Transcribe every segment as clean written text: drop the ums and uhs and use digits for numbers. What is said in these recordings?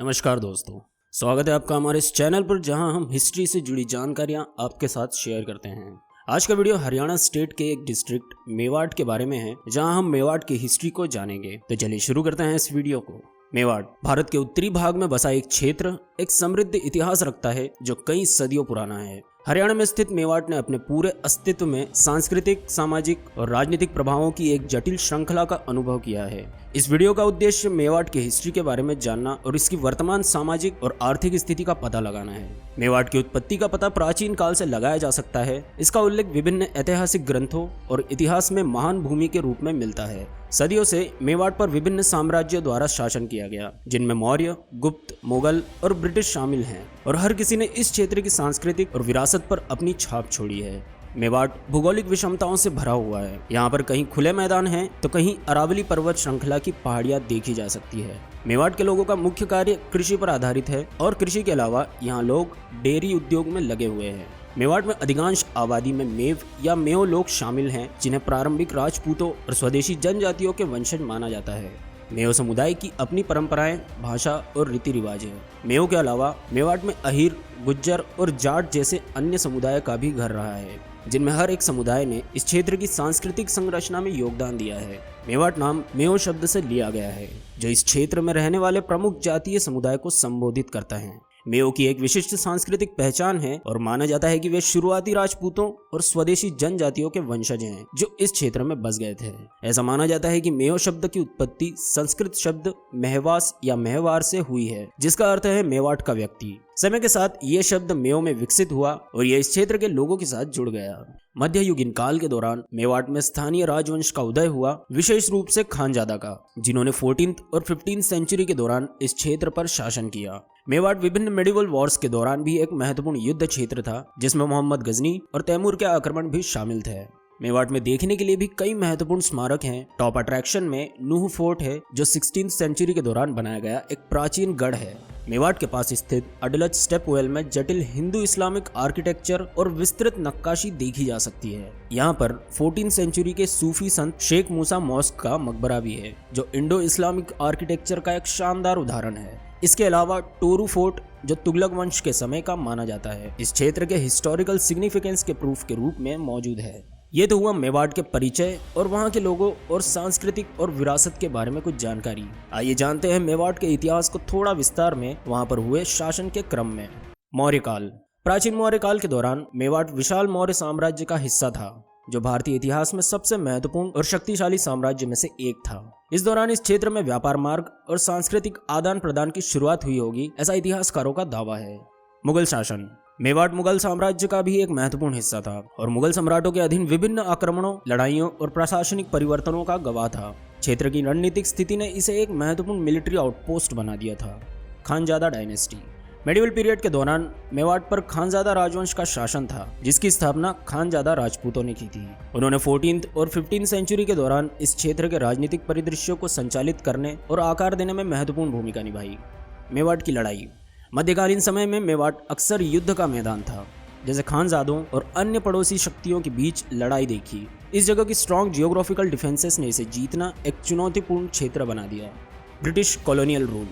नमस्कार दोस्तों, स्वागत है आपका हमारे इस चैनल पर जहां हम हिस्ट्री से जुड़ी जानकारियां आपके साथ शेयर करते हैं। आज का वीडियो हरियाणा स्टेट के एक डिस्ट्रिक्ट मेवाड़ के बारे में है, जहां हम मेवाड़ की हिस्ट्री को जानेंगे। तो चलिए शुरू करते हैं इस वीडियो को। मेवाड़ भारत के उत्तरी भाग में बसा एक क्षेत्र एक समृद्ध इतिहास रखता है जो कई सदियों पुराना है। हरियाणा में स्थित मेवाड़ ने अपने पूरे अस्तित्व में सांस्कृतिक, सामाजिक और राजनीतिक प्रभावों की एक जटिल श्रृंखला का अनुभव किया है। इस वीडियो का उद्देश्य मेवाड़ की हिस्ट्री के बारे में जानना और इसकी वर्तमान सामाजिक और आर्थिक स्थिति का पता लगाना है। मेवाड़ की उत्पत्ति का पता प्राचीन काल से लगाया जा सकता है। इसका उल्लेख विभिन्न ऐतिहासिक ग्रंथों और इतिहास में महान भूमि के रूप में मिलता है। सदियों से मेवाड़ पर विभिन्न साम्राज्यों द्वारा शासन किया गया, जिनमें मौर्य, गुप्त, मुगल और ब्रिटिश शामिल हैं, और हर किसी ने इस क्षेत्र की सांस्कृतिक और विरासत पर अपनी छाप छोड़ी है। मेवाड़ भौगोलिक विषमताओं से भरा हुआ है। यहाँ पर कहीं खुले मैदान हैं तो कहीं अरावली पर्वत श्रृंखला की पहाड़ियाँ देखी जा सकती है। मेवाड़ के लोगों का मुख्य कार्य कृषि पर आधारित है और कृषि के अलावा यहाँ लोग डेयरी उद्योग में लगे हुए हैं। मेवाड़ में अधिकांश आबादी में मेव या मेओ लोग शामिल हैं, जिन्हें प्रारंभिक राजपूतों और स्वदेशी जनजातियों के वंशज माना जाता है। मेओ समुदाय की अपनी परंपराएं, भाषा और रीति रिवाज है। मेओ के अलावा मेवाड़ में अहीर, गुज्जर और जाट जैसे अन्य समुदाय का भी घर रहा है, जिनमें हर एक समुदाय ने इस क्षेत्र की सांस्कृतिक संरचना में योगदान दिया है। मेवाड़ नाम मेओ शब्द से लिया गया है, जो इस क्षेत्र में रहने वाले प्रमुख जातीय समुदाय को संबोधित करता है। मेओ की एक विशिष्ट सांस्कृतिक पहचान है और माना जाता है कि वे शुरुआती राजपूतों और स्वदेशी जनजातियों के वंशज हैं, जो इस क्षेत्र में बस गए थे। ऐसा माना जाता है कि मेओ शब्द की उत्पत्ति संस्कृत शब्द मेहवास या मेहवार से हुई है, जिसका अर्थ है मेवाड़ का व्यक्ति। समय के साथ ये शब्द मेओ में विकसित हुआ और यह इस क्षेत्र के लोगों के साथ जुड़ गया। मध्ययुगीन काल के दौरान मेवाड़ में स्थानीय राजवंश का उदय हुआ, विशेष रूप से खानजादा का, जिन्होंने 14th और 15th सेंचुरी के दौरान इस क्षेत्र पर शासन किया। मेवाड़ विभिन्न मेडिवल वॉर्स के दौरान भी एक महत्वपूर्ण युद्ध क्षेत्र था, जिसमें मोहम्मद गजनी और तैमूर के आक्रमण भी शामिल थे। मेवाड़ में देखने के लिए भी कई महत्वपूर्ण स्मारक हैं। टॉप अट्रैक्शन में नूह फोर्ट है, जो 16th सेंचुरी के दौरान बनाया गया एक प्राचीन गढ़ है। मेवाड़ के पास स्थित अडलज स्टेप वेल में जटिल हिंदू इस्लामिक आर्किटेक्चर और विस्तृत नक्काशी देखी जा सकती है। यहाँ पर 14th सेंचुरी के सूफी संत शेख मूसा मॉस्क का मकबरा भी है, जो इंडो इस्लामिक आर्किटेक्चर का एक शानदार उदाहरण है। इसके अलावा टोरू फोर्ट, जो तुगलक वंश के समय का माना जाता है, इस क्षेत्र के हिस्टोरिकल सिग्निफिकेंस के प्रूफ के रूप में मौजूद है। ये तो हुआ मेवाड़ के परिचय और वहाँ के लोगों और सांस्कृतिक और विरासत के बारे में कुछ जानकारी। आइए जानते हैं मेवाड़ के इतिहास को थोड़ा विस्तार में, वहाँ पर हुए शासन के क्रम में। मौर्य काल। प्राचीन मौर्य काल के दौरान मेवाड़ विशाल मौर्य साम्राज्य का हिस्सा था, जो भारतीय इतिहास में सबसे महत्वपूर्ण और शक्तिशाली साम्राज्य में से एक था। इस दौरान इस क्षेत्र में व्यापार मार्ग और सांस्कृतिक आदान प्रदान की शुरुआत हुई होगी, ऐसा इतिहासकारों का दावा है। मुगल शासन। मेवाड़ मुगल साम्राज्य का भी एक महत्वपूर्ण हिस्सा था और मुगल सम्राटों के अधीन विभिन्न आक्रमणों, लड़ाइयों और प्रशासनिक परिवर्तनों का गवाह था। क्षेत्र की रणनीतिक स्थिति ने इसे एक महत्वपूर्ण मिलिट्री आउटपोस्ट बना दिया था। खानजादा डायनेस्टी। मेडिवल पीरियड के दौरान मेवाड़ पर खानजादा राजवंश का शासन था, जिसकी स्थापना खानजादा राजपूतों ने की थी। उन्होंने 14th और 15th सेंचुरी के दौरान इस क्षेत्र के राजनीतिक परिदृश्यों को संचालित करने और आकार देने में महत्वपूर्ण भूमिका निभाई। मेवाड़ की लड़ाई। मध्यकालीन समय में मेवाड़ अक्सर युद्ध का मैदान था, जैसे खानजादों और अन्य पड़ोसी शक्तियों के बीच लड़ाई देखी। इस जगह की स्ट्रॉन्ग जियोग्राफिकल डिफेंसेस ने इसे जीतना एक चुनौतीपूर्ण क्षेत्र बना दिया। British colonial rule.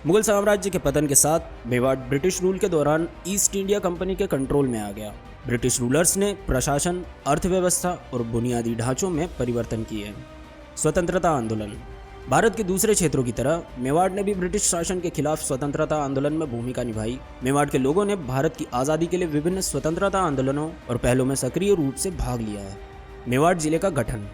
मुगल साम्राज्य के पतन के साथ मेवाड़ ब्रिटिश रूल के दौरान ईस्ट इंडिया कंपनी के कंट्रोल में आ गया। ब्रिटिश रूलर्स ने प्रशासन, अर्थव्यवस्था और बुनियादी ढांचों में परिवर्तन किए। स्वतंत्रता आंदोलन। भारत के दूसरे क्षेत्रों की तरह मेवाड़ ने भी ब्रिटिश शासन के खिलाफ स्वतंत्रता आंदोलन में भूमिका निभाई। मेवाड़ के लोगों ने भारत की आज़ादी के लिए विभिन्न स्वतंत्रता आंदोलनों और पहलों में सक्रिय रूप से भाग लिया है। मेवाड़ जिले का गठन।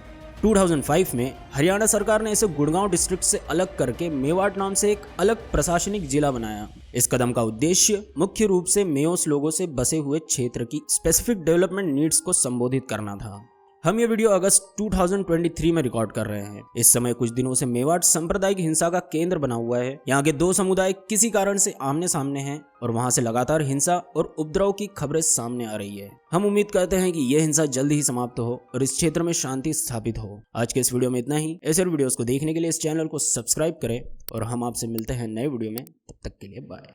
2005 में हरियाणा सरकार ने इसे गुड़गांव डिस्ट्रिक्ट से अलग करके मेवाड़ नाम से एक अलग प्रशासनिक जिला बनाया। इस कदम का उद्देश्य मुख्य रूप से मेयोस लोगों से बसे हुए क्षेत्र की स्पेसिफिक डेवलपमेंट नीड्स को संबोधित करना था। हम ये वीडियो अगस्त 2023 में रिकॉर्ड कर रहे हैं। इस समय कुछ दिनों से मेवाड़ सांप्रदायिक हिंसा का केंद्र बना हुआ है। यहाँ के दो समुदाय किसी कारण से आमने सामने हैं और वहाँ से लगातार हिंसा और उपद्रव की खबरें सामने आ रही है। हम उम्मीद करते हैं कि यह हिंसा जल्द ही समाप्त हो और इस क्षेत्र में शांति स्थापित हो। आज के इस वीडियो में इतना ही। ऐसे वीडियोस को देखने के लिए इस चैनल को सब्सक्राइब करें और हम आपसे मिलते हैं नए वीडियो में। तब तक के लिए बाय।